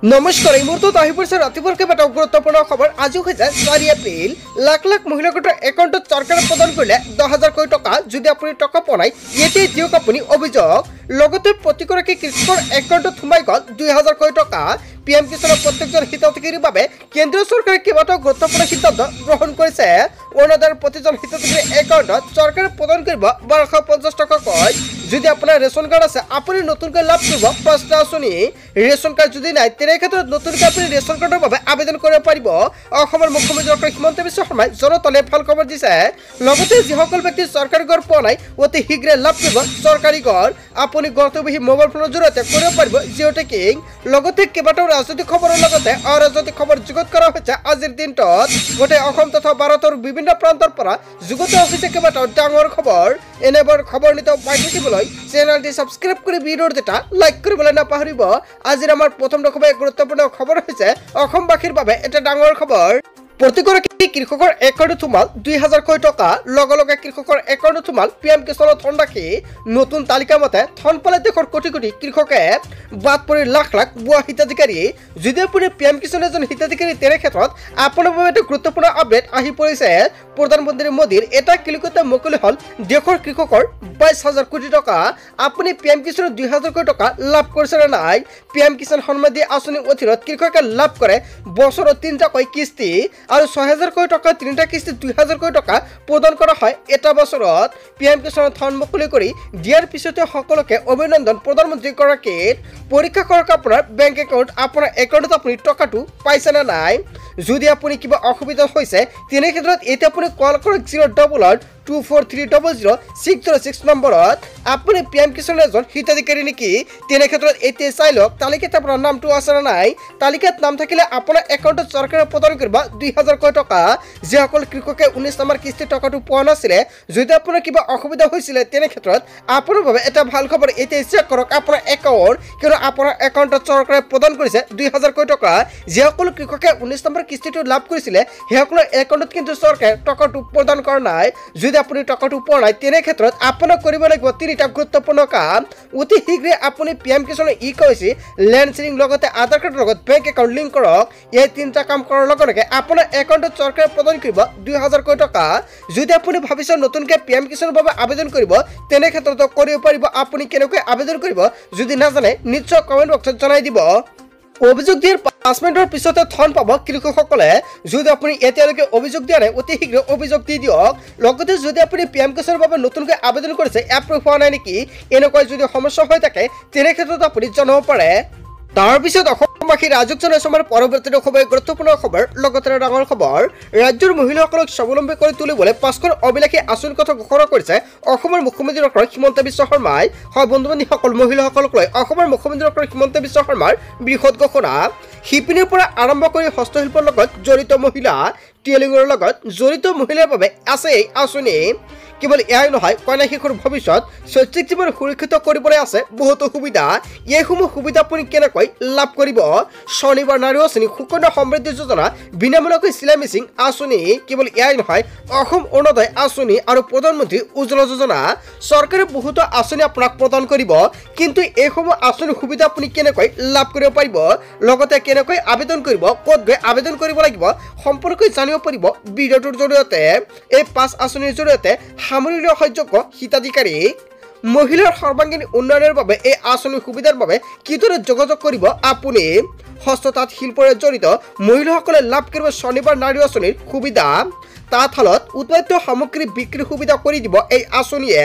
নমস্কাৰ এই মুহূৰ্তত আহি পৰিছে ৰাতিপুৱাৰ কেইবাটাও গুৰুত্বপূৰ্ণ খবৰ। আজি হৈছে 4 এপ্ৰিল। লাখ লাখ মহিলাৰ একাউণ্টত চৰকাৰে প্ৰদান কৰিলে 10,000 কোটি টকা। যদি আপুনি টকা পোৱা নাই এতিয়াই দিয়ক আপুনি অভিযোগ। লগতে প্ৰতিগৰাকী কৃষকৰ একাউণ্টত সোমাই গ'ল 2,000 কোটি টকা। PM কিষাণৰ প্ৰত্যেকজন হিতাধিকাৰীৰ বাবে কেন্দ্ৰীয় চৰকাৰে কেইবাটাও গুৰুত্বপূৰ্ণ সিদ্ধান্ত গ্ৰহণ কৰিছে। অৰুণোদয়ৰ প্ৰতিজন হিতাধিকাৰীৰ একাউণ্টত চৰকাৰে প্ৰদান কৰিব 1250 টকাকৈ। যদি আপোনাৰ ৰেচন কাৰ্ড আছে আপুনি নতুনকৈ লাভ কৰিব 5টা আঁচনি। ৰেচন কাৰ্ড যদি নাই তেনে ক্ষেত্ৰত নতুনকৈ আপুনি ৰেচন কাৰ্ডৰ বাবে আবেদন কৰিব পাৰিব। অসমৰ মুখ্যমন্ত্ৰী ডক্টৰ হিমন্ত বিশ্ব শৰ্মাই জনতালে ভাল খবৰ দিছে। লগতে যিসকল ব্যক্তি চৰকাৰী ঘৰ পোৱা নাই অতি শীঘ্ৰে লাভ কৰিব চৰকাৰী ঘৰ। আপুনি ঘৰতে বহি মোবাইল ফোনৰ জৰিয়তে কৰিব পাৰিব জিঅ' টেকিং। লগতে কেইবাটাও ৰাজনৈতিক খবৰৰ লগতে অৰাজনৈতিক খবৰ যুগুত কৰা হৈছে আজিৰ দিনটোত। গোটেই অসম তথা ভাৰতৰ বিভিন্ন প্ৰান্তৰ পৰা যুগুত হৈছে কেইবাটাও ডাঙৰ খবৰ। এনেবোৰ খবৰ নিতৌ পাই থাকিবলৈ চেনেলটি সাবস্ক্ৰাইব কৰে ভিডিওৰ এটা লাইক কৰিবলৈ নাপাহৰিব। আজিৰ আমাৰ প্ৰথম গুৰুত্বপূৰ্ণ খবৰ হৈছে অসমবাসীৰ বাবে এটা ডাঙৰ খবৰ। প্ৰতিগৰাকী কৃষকৰ একাউণ্টত সোমাল 2,000 কোটি টকা। লগে কৃষকৰ একাউণ্টত সোমাল PM কিষাণৰ ধনৰাশি। নতুন তালিকা মতে ধন পালে দেশৰ কোটি কোটি কৃষকে বাদ পৰি লাখ লাখ ভুৱা হিতাধিকাৰী। যদি আপুনি PM কিষাণৰ এজন হিতাধিকাৰী তেনে ক্ষেত্ৰত আপোনাৰ বাবে এটা গুৰুত্বপূৰ্ণ আপডেট আহি পৰিছে। প্ৰধানমন্ত্ৰী মোদীৰ এটা ক্লিকতে মুকলি হ'ল দেশৰ কৃষকৰ 22,000 কোটি টকা। আপুনি PM কিষাণৰ 2,000 কোটি টকা লাভ কৰিছে নে নাই? PM কিষাণ সন্মান আঁচনিৰ অধীনত কৃষকে লাভ কৰে বছৰত 3টাকৈ কিস্তি আৰু 6,000 কোটি টকা 3টা কিস্তি 2,000 কোটি টকা প্ৰদান কৰা হয় এটা বছৰত। PM কিষাণৰ ধন মুকলি কৰি দিয়াৰ পিছতে সকলোকে অভিনন্দন। প্ৰধানমন্ত্ৰীগৰাকীৰ পৰীক্ষা কৰক আপোনাৰ বেংক একাউণ্ট, আপোনাৰ একাউণ্টত আপুনি টকাটো পাইছে নে নাই। যদি আপুনি কিবা অসুবিধা হৈছে তেনে ক্ষেত্ৰত এতিয়া আপুনি কল কৰক 08824300606 নম্বৰত। আপুনি PM কিষাণৰ এজন হিতাধিকাৰী নেকি? তেনে ক্ষেত্ৰত এতিয়া চাই লওক তালিকাত আপোনাৰ নামটো আছে নে নাই। তালিকাত নাম থাকিলে আপোনাৰ একাউণ্টত চৰকাৰে প্ৰদান কৰিব 2,000 কোটি টকা। যিসকল কৃষকে 19 নম্বৰ কিস্তিৰ টকাটো পোৱা নাছিলে, যদি আপোনাৰ কিবা অসুবিধা হৈছিলে তেনে ক্ষেত্ৰত আপোনাৰ বাবে এটা ভাল খবৰ। এতিয়া চেক কৰক আপোনাৰ একাউণ্ট, কিয়নো আপোনাৰ একাউণ্টত চৰকাৰে প্ৰদান কৰিছে 2,000 কোটি টকা। যিসকল কৃষকে 19 নম্বৰ কিস্তিটো লাভ কৰিছিলে সেইসকলৰ একাউণ্টত কিন্তু চৰকাৰে টকাটো প্ৰদান কৰা নাই। যদি আপুনি টকাটো পোৱা নাই তেনে ক্ষেত্ৰত আপোনাক কৰিব লাগিব 3টা গুৰুত্বপূৰ্ণ কাম। অতি শীঘ্ৰে আপুনি PM কিষাণৰ KYC লেণ্ড শ্বেয়াৰিং লগতে আধাৰ কাৰ্ডৰ লগত বেংক একাউণ্ট লিংক কৰক। এই 3টা কাম কৰাৰ লগে আপোনাৰ একাউণ্টত চৰকাৰে প্ৰদান কৰিব 2,000 কোটি টকা। যদি আপুনি ভাবিছে নতুনকৈ PM কিষাণৰ বাবে আবেদন কৰিব তেনে ক্ষেত্ৰতো কৰিব পাৰিব। আপুনি কেনেকৈ আবেদন কৰিব যদি নাজানে নিশ্চয় কমেণ্ট বক্সত জনাই দিব। অভিযোগ দিয়াৰ 5 মিনিটৰ পিছতে ধন পাব কৃষকসকলে। যদি আপুনি এতিয়ালৈকে অভিযোগ দিয়া নাই অতি শীঘ্ৰে অভিযোগ দি দিয়ক। লগতে যদি আপুনি PM কিষাণৰ বাবে নতুনকৈ আবেদন কৰিছে এপ্ৰুভ হোৱা নাই নেকি, এনেকুৱা যদি সমস্যা হৈ থাকে তেনে ক্ষেত্ৰত আপুনি জনাব পাৰে। তাৰপিছত অসমবাসী ৰাজক জনাইছে আমাৰ পৰৱৰ্তী গুৰুত্বপূৰ্ণ খবৰ। লগতে ডাঙৰ খবৰ, ৰাজ্যৰ মহিলাসকলক স্বাৱলম্বী কৰি তুলিবলৈ 5খন অবিলাসী আঁচনিৰ কথা ঘোষণা কৰিছে অসমৰ মুখ্যমন্ত্ৰী ডক্টৰ হিমন্ত বিশ্ব শৰ্মাই। হয় বন্ধু বান্ধৱীসকল, মহিলাসকলক লৈ অসমৰ মুখ্যমন্ত্ৰী ডক্টৰ হিমন্ত বিশ্ব শৰ্মাৰ বৃহৎ ঘোষণা। শিপিনীৰ পৰা আৰম্ভ কৰি হস্তশিল্পৰ লগত জড়িত মহিলা, টেইলিঙৰ লগত জড়িত মহিলাৰ বাবে আছে এই আঁচনি। কেৱল এয়াই নহয়, কন্যা শিশুৰ ভৱিষ্যত শৈক্ষিক জীৱন সুৰক্ষিত কৰিবলৈ আছে বহুতো সুবিধা। এইসমূহ সুবিধা আপুনি কেনেকৈ লাভ কৰিব? শনিবাৰ নাৰী আঁচনি, সুকন্যা সমৃদ্ধি যোজনা, বিনামূলীয়াকৈ চিলাই মেচিন আঁচনি। কেৱল এয়াই নহয়, অসম অৰুণোদয় আঁচনি আৰু প্ৰধানমন্ত্ৰী উজ্জ্বলা যোজনা। চৰকাৰে বহুতো আঁচনি আপোনাক প্ৰদান কৰিব, কিন্তু এইসমূহ আঁচনিৰ সুবিধা আপুনি কেনেকৈ লাভ কৰিব পাৰিব, লগতে কেনেকৈ আবেদন কৰিব, ক'ত গৈ আবেদন কৰিব লাগিব সম্পৰ্কে জানিব পাৰিব ভিডিঅ'টোৰ জৰিয়তে। এই 5 আঁচনিৰ জৰিয়তে সামৰি লোৱা হয় যোগ্য হিতাধিকাৰী। মহিলাৰ সৰ্বাংগীন উন্নয়নৰ বাবে এই আঁচনিৰ সুবিধাৰ বাবে কিদৰে যোগাযোগ কৰিব আপুনি? হস্ততাঁত শিল্পৰে জড়িত মহিলাসকলে লাভ কৰিব শনিবাৰ নাৰী আঁচনিৰ সুবিধা। তাঁতশালত উৎপাদিত সামগ্ৰী বিক্ৰীৰ সুবিধা কৰি দিব এই আঁচনিয়ে।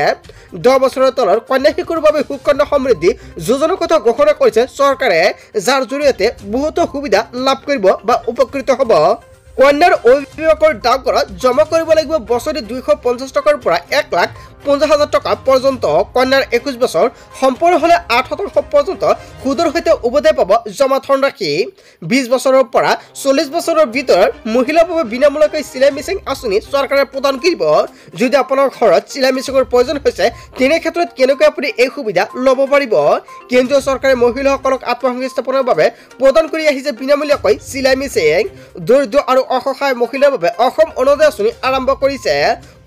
10 বছৰৰ তলৰ কন্যা শিশুৰ বাবে সুকন্যা সমৃদ্ধি যোজনাৰ কথা ঘোষণা কৰিছে চৰকাৰে, যাৰ জৰিয়তে বহুতো সুবিধা লাভ কৰিব বা উপকৃত হ'ব। কন্যাৰ অভিভাৱকৰ ডাকঘৰত জমা কৰিব লাগিব বছৰি 250 টকাৰ পৰা 1,50,000 টকা পৰ্যন্ত। কন্যাৰ 21 বছৰ সম্পূৰ্ণ হ'লে 8% পৰ্যন্ত সুদৰ সৈতে উভতাই পাব জমা ধনৰাশি। 20 বছৰৰ পৰা 40 বছৰৰ ভিতৰত মহিলাৰ বাবে বিনামূলীয়াকৈ চিলাই মেচিন আঁচনি চৰকাৰে প্ৰদান কৰিব। যদি আপোনাৰ ঘৰত চিলাই মেচিনৰ প্ৰয়োজন হৈছে তেনে ক্ষেত্ৰত কেনেকৈ আপুনি এই সুবিধা ল'ব পাৰিব? কেন্দ্ৰীয় চৰকাৰে মহিলাসকলক আত্মসংস্থাপনৰ বাবে প্ৰদান কৰি আহিছে বিনামূলীয়াকৈ চিলাই মেচিন। দৰিদ্ৰ আৰু অসহায় মহিলাৰ বাবে অসম অৰুণোদয় আঁচনি আৰম্ভ কৰিছে।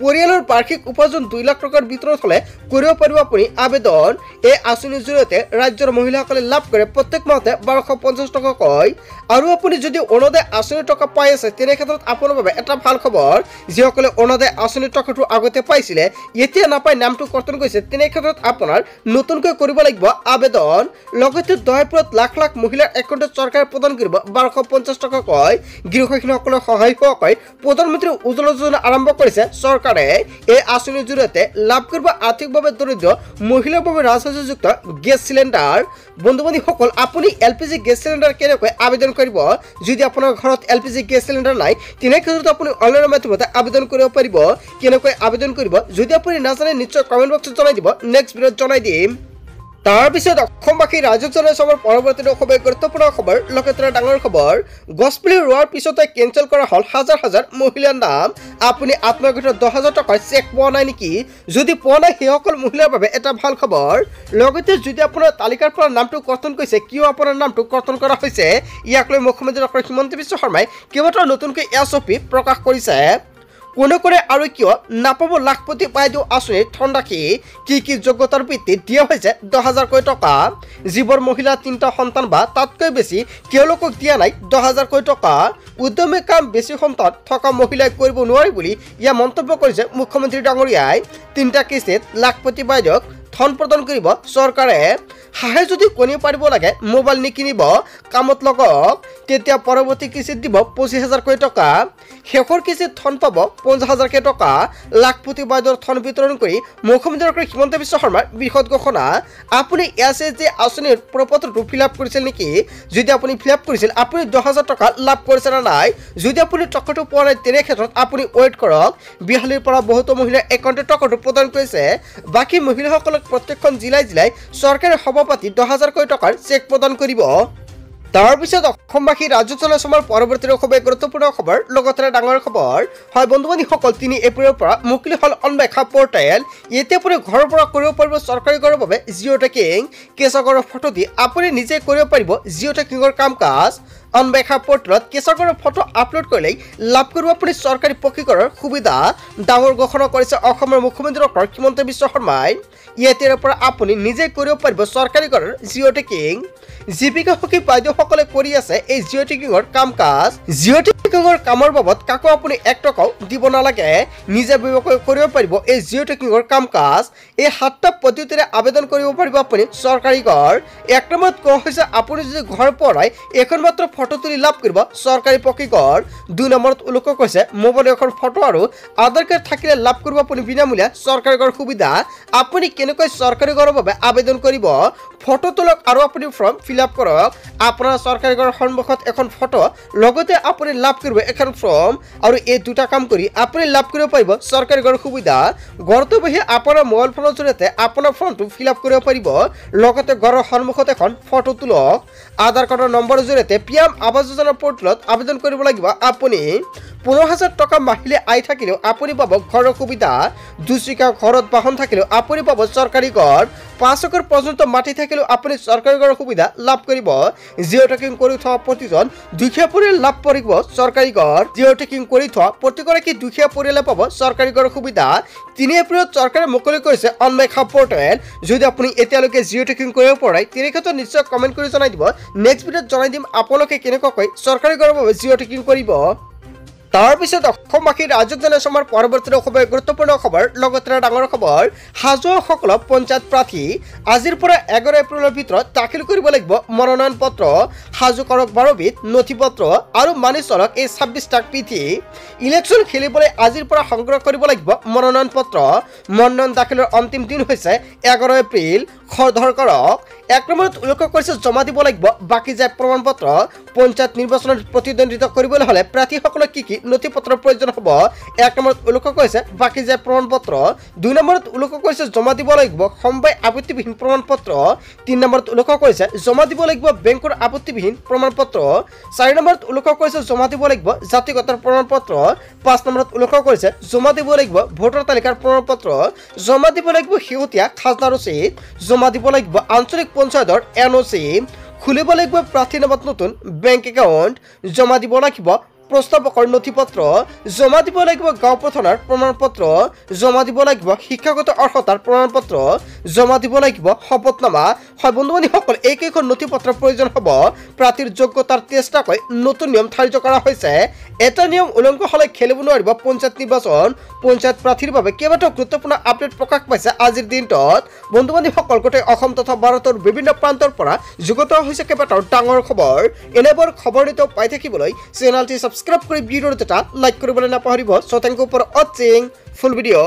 পৰিয়ালৰ বাৰ্ষিক উপাৰ্জন 2 লাখ টকাৰ ভিতৰত হলে কৰিব পাৰিব আপুনি আবেদন। এই আঁচনিৰ জৰিয়তে ৰাজ্যৰ মহিলাসকলে লাভ কৰে প্ৰত্যেক মাহতে 1250 টকাকৈ। আৰু আপুনি যদি অৰুণোদয় আঁচনিৰ টকা পাই আছে তেনে ক্ষেত্ৰত আপোনাৰ বাবে এটা ভাল খবৰ। যিসকলে অৰুণোদয় আঁচনিৰ টকাটো আগতে পাইছিলে এতিয়া নাপাই নামটো কৰ্তন কৰিছে তেনে ক্ষেত্ৰত আপোনাৰ নতুনকৈ কৰিব লাগিব আবেদন। লগতে দহাইপুৰত লাখ লাখ মহিলাৰ একাউণ্টত চৰকাৰে প্ৰদান কৰিব 1250 টকাকৈ। গৃহহীনসকলৰ সহায় হোৱাকৈ প্ৰধানমন্ত্ৰী উজ্জ্বলা যোজনা আৰম্ভ কৰিছে চৰকাৰে। এই আঁচনিৰ জৰিয়তে লাভ কৰিব আৰ্থিকভাৱে দৰিদ্ৰ মহিলাৰ বাবে ৰাজসাহায্যযুক্ত গেছ চিলিণ্ডাৰ। বন্ধু বান্ধৱীসকল, আপুনি LPG গেছ চিলিণ্ডাৰ কেনেকৈ আবেদন কৰিব? যদি আপোনাৰ ঘৰত LPG গেছ চিলিণ্ডাৰ নাই তেনে ক্ষেত্ৰত আপুনি অনলাইনৰ মাধ্যমতে আবেদন কৰিব পাৰিব। কেনেকৈ আবেদন কৰিব যদি আপুনি নাজানে নিশ্চয় কমেণ্ট বক্সত জনাই দিব, নেক্সট ভিডিঅ'ত জনাই দিম। তাৰপিছত অসমবাসী ৰাইজক জনাই চবৰ পৰৱৰ্তী খুবেই গুৰুত্বপূৰ্ণ খবৰ, লগতে ডাঙৰ খবৰ। গছপুলি ৰোৱাৰ পিছতে কেঞ্চেল কৰা হ'ল হাজাৰ হাজাৰ মহিলাৰ নাম। আপুনি আত্মঘাতী 10,000 টকাৰ চেক পোৱা নাই নেকি? যদি পোৱা নাই সেইসকল মহিলাৰ বাবে এটা ভাল খবৰ। লগতে যদি আপোনাৰ তালিকাৰ পৰা নামটো কৰ্তন কৰিছে কিয় আপোনাৰ নামটো কৰ্তন কৰা হৈছে ইয়াক লৈ মুখ্যমন্ত্ৰী ডক্টৰ হিমন্ত বিশ্ব শৰ্মাই কেইবাটাও নতুনকৈ এছঅপি প্ৰকাশ কৰিছে। কোনে কৰে আৰু কিয় নাপাব লাখপতি বাইদেউ আঁচনিৰ ধনৰাশি? কি যোগ্যতাৰ ভিত্তিত দিয়া হৈছে 10,000কৈ টকা? যিবোৰ মহিলা 3টা সন্তান বা তাতকৈ বেছি তেওঁলোকক দিয়া নাই 10,000কৈ টকা। উদ্যমী কাম বেছি সন্তান থকা মহিলাই কৰিব নোৱাৰে বুলি ইয়া মন্তব্য কৰিছে মুখ্যমন্ত্ৰী ডাঙৰীয়াই। 3টা কিস্তিত লাখপতি বাইদেউক ধন প্ৰদান কৰিব চৰকাৰে। হাঁহে যদি কণী পাৰিব লাগে মোবাইল নিকিনিব, কামত লগক তেতিয়া পৰৱৰ্তী কিস্তিত দিব 25,000কৈ টকা। শেষৰ কিস্তিত ধন পাব 50,000কৈ টকা। লাখপতি বাইদেউৰ ধন বিতৰণ কৰি মুখ্যমন্ত্ৰী ডক্টৰ হিমন্ত বিশ্ব শৰ্মাৰ বৃহৎ ঘোষণা। আপুনি SHG আঁচনিৰ প্ৰপত্ৰটো ফিল আপ কৰিছিল নেকি? যদি আপুনি ফিল আপ কৰিছিল আপুনি 10,000 টকা লাভ কৰিছে নে নাই? যদি আপুনি টকাটো পোৱা নাই তেনে ক্ষেত্ৰত আপুনি ৱেইট কৰক। বিহালীৰ পৰা বহুতো মহিলাৰ একাউণ্টত টকাটো প্ৰদান কৰিছে। বাকী মহিলাসকলক প্ৰত্যেকখন জিলাই চৰকাৰে সভাপাতি 10,000কৈ টকাৰ চেক প্ৰদান কৰিব। তাৰপিছত অসমবাসী ৰাজ্যক জনাই চমৰ পৰৱৰ্তী খুবেই গুৰুত্বপূৰ্ণ খবৰ, লগতে ডাঙৰ খবৰ। হয় বন্ধু বান্ধৱীসকল, 3 এপ্ৰিলৰ পৰা মুকলি হ'ল অন্বেষা পৰ্টেল। এতিয়া আপুনি ঘৰৰ পৰা কৰিব পাৰিব চৰকাৰী ঘৰৰ বাবে জিঅ' ট্ৰেকিং। কেঁচা ঘৰৰ ফটো দি আপুনি নিজে কৰিব পাৰিব জিঅ' ট্ৰেকিঙৰ কাম কাজ। অন্বেষা পৰ্টেলত কেঁচা ঘৰৰ ফটো আপলোড কৰিলেই লাভ কৰিব আপুনি চৰকাৰী পকীকৰণৰ সুবিধা। ডাঙৰ ঘোষণা কৰিছে অসমৰ মুখ্যমন্ত্ৰী ডক্টৰ হিমন্ত বিশ্ব শৰ্মাই। ইয়াৰ পৰা আপুনি নিজে কৰিব পাৰিব চৰকাৰী ঘৰৰ জিঅ' ট্ৰেকিং। জীৱিকা সখী বাইদেউসকলে কৰি আছে এই জিঅ' ট্ৰেকিঙৰ কাম কাজ। জিঅ' ট্ৰেকিঙৰ কামৰ বাবদ কাকো আপুনি 1 টকাও দিব নালাগে। নিজে কৰিব পাৰিব এই জিঅ' ট্ৰেকিঙৰ কাম কাজ। এই 7টা পদ্ধতিৰে আবেদন কৰিব পাৰিব আপুনি চৰকাৰী ঘৰ। 1 নম্বৰত কোৱা হৈছে আপুনি যদি ঘৰ পৰাই এখন মাত্ৰ ফটো তুলি লাভ কৰিব চৰকাৰী পকী ঘৰ। 2 নম্বৰত উল্লেখ কৰিছে মোবাইল এখন ফটো আৰু আধাৰ কাৰ্ড থাকিলে লাভ কৰিব আপুনি বিনামূলীয়া চৰকাৰী ঘৰ সুবিধা। আপুনি কেনেকৈ চৰকাৰী ঘৰৰ বাবে আবেদন কৰিব? ফটো তোলক আৰু আপুনি ফৰ্ম ফিল আপ কৰক। আপোনাৰ চৰকাৰী ঘৰৰ সন্মুখত এখন ফটো লগতে আপুনি লাভ কৰিব এখন ফৰ্ম। আৰু এই 2টা কাম কৰি আপুনি লাভ কৰিব পাৰিব চৰকাৰী ঘৰৰ সুবিধা। ঘৰটো বহি আপোনাৰ মোবাইল ফোনৰ জৰিয়তে আপোনাৰ ফৰ্মটো ফিল আপ কৰিব পাৰিব। লগতে ঘৰৰ সন্মুখত এখন ফটো তোলক। আধাৰ কাৰ্ডৰ নম্বৰৰ জৰিয়তে PM আৱাস যোজনা পৰ্টেলত আবেদন কৰিব লাগিব। আপুনি 15,000 টকা মাহিলী আয় থাকিলেও আপুনি পাব ঘৰৰ সুবিধা। 2 চকীয়া ঘৰত বাহন থাকিলেও আপুনি পাব চৰকাৰী ঘৰ। 5 একৰ পৰ্যন্ত মাটি থাকিলেও আপুনি চৰকাৰী ঘৰৰ সুবিধা লাভ কৰিব। জিঅ' ট্ৰেকিং কৰি থকা প্ৰতিজন দুখীয়া পৰিয়াল লাভ কৰিব চৰকাৰী ঘৰ। জিঅ' ট্ৰেকিং কৰি থকা প্ৰতিগৰাকী দুখীয়া পৰিয়ালে পাব চৰকাৰী ঘৰৰ সুবিধা। 3 এপ্ৰিলত চৰকাৰে মুকলি কৰিছে অন্বেষা পৰ্টেল। যদি আপুনি এতিয়ালৈকে জিঅ' ট্ৰেকিং কৰিব পৰা নাই তেনে ক্ষেত্ৰত নিশ্চয় কমেণ্ট কৰি জনাই দিব। নেক্সট ভিডিঅ'ত জনাই দিম আপোনালোকে কেনেকুৱাকৈ চৰকাৰী ঘৰৰ বাবে জিঅ' ট্ৰেকিং কৰিব। তাৰপিছত অসমবাসী ৰাজ্যক জনাই চমৰ পৰৱৰ্তী খুবেই গুৰুত্বপূৰ্ণ খবৰ, লগতে ডাঙৰ খবৰ। হাজোৱাসকলক পঞ্চায়ত প্ৰাৰ্থী আজিৰ পৰা 11 এপ্ৰিলৰ ভিতৰত দাখিল কৰিব লাগিব মনোনয়ন পত্ৰ। সাজু কৰক 12 বিধ নথি পত্ৰ আৰু মানি চলক এই 26টা বিধি। ইলেকশ্যন খেলিবলৈ আজিৰ পৰা সংগ্ৰহ কৰিব লাগিব মনোনয়ন পত্ৰ। মনোনয়ন দাখিলৰ অন্তিম দিন হৈছে 11 এপ্ৰিল। খৰধৰ কৰক। 1 নম্বৰত উল্লেখ কৰিছে জমা দিব লাগিব বাকী যায় প্ৰমাণ পত্ৰ। পঞ্চায়ত নিৰ্বাচনত প্ৰতিদ্বন্দ্বিতা কৰিবলৈ হ'লে প্ৰাৰ্থীসকলক কি নথি পত্ৰৰ প্ৰয়োজন হ'ব? 1 নম্বৰত উল্লেখ কৰিছে বাকী যায় প্ৰমাণ পত্ৰ। 2 নম্বৰত উল্লেখ কৰিছে জমা দিব লাগিব সমবায় আপত্তিবিহীন প্ৰমাণ পত্ৰ। 3 নম্বৰত উল্লেখ কৰিছে জমা দিব লাগিব বেংকৰ আপত্তিবিহীন প্ৰমাণ পত্ৰ। 4 নম্বৰত উল্লেখ কৰিছে জমা দিব লাগিব জাতিগতৰ প্ৰমাণ পত্ৰ। 5 নম্বৰত উল্লেখ কৰিছে জমা দিব লাগিব ভোটাৰ তালিকাৰ প্ৰমাণ পত্ৰ। জমা দিব লাগিব শেহতীয়া খাজনা ৰচিদ। জমা দিব লাগিব আঞ্চলিক পঞ্চায়তৰ NOC। খুলিব লাগিব প্ৰাৰ্থীৰ নামত নতুন বেংক একাউণ্ট। জমা দিব লাগিব প্ৰস্তাৱকৰ নথিপত্ৰ জমা দিব লাগিব, গাঁও প্ৰধানৰ প্ৰমাণপত্ৰ জমা দিব লাগিব, শিক্ষাগত অৰ্হতাৰ প্ৰমাণপত্ৰ জমা দিব লাগিব, শপতনামা। হয় বন্ধু বান্ধৱীসকল, এইকেইখন নথিপত্ৰৰ প্ৰয়োজন হ'ব। প্ৰাৰ্থীৰ যোগ্যতাৰ টেষ্টাকৈ নতুন নিয়ম ধাৰ্য কৰা হৈছে। এটা নিয়ম উলংঘন হ'লে খেলিব নোৱাৰিব পঞ্চায়ত নিৰ্বাচন। পঞ্চায়ত প্ৰাৰ্থীৰ বাবে কেইবাটাও গুৰুত্বপূৰ্ণ আপডেট প্ৰকাশ পাইছে আজিৰ দিনটোত। বন্ধু বান্ধৱীসকল, গোটেই অসম তথা ভাৰতৰ বিভিন্ন প্ৰান্তৰ পৰা যুগুত হৈছে কেইবাটাও ডাঙৰ খবৰ। এনেবোৰ খবৰ নিতৌ পাই থাকিবলৈ চেনেলটি ছাবস্ক্ৰাইব কৰি ভিডিঅ'টো এটা লাইক কৰিবলৈ নাপাহৰিব। চ' থেংক ইউ ফৰ ৱাচিং ফুল ভিডিঅ'।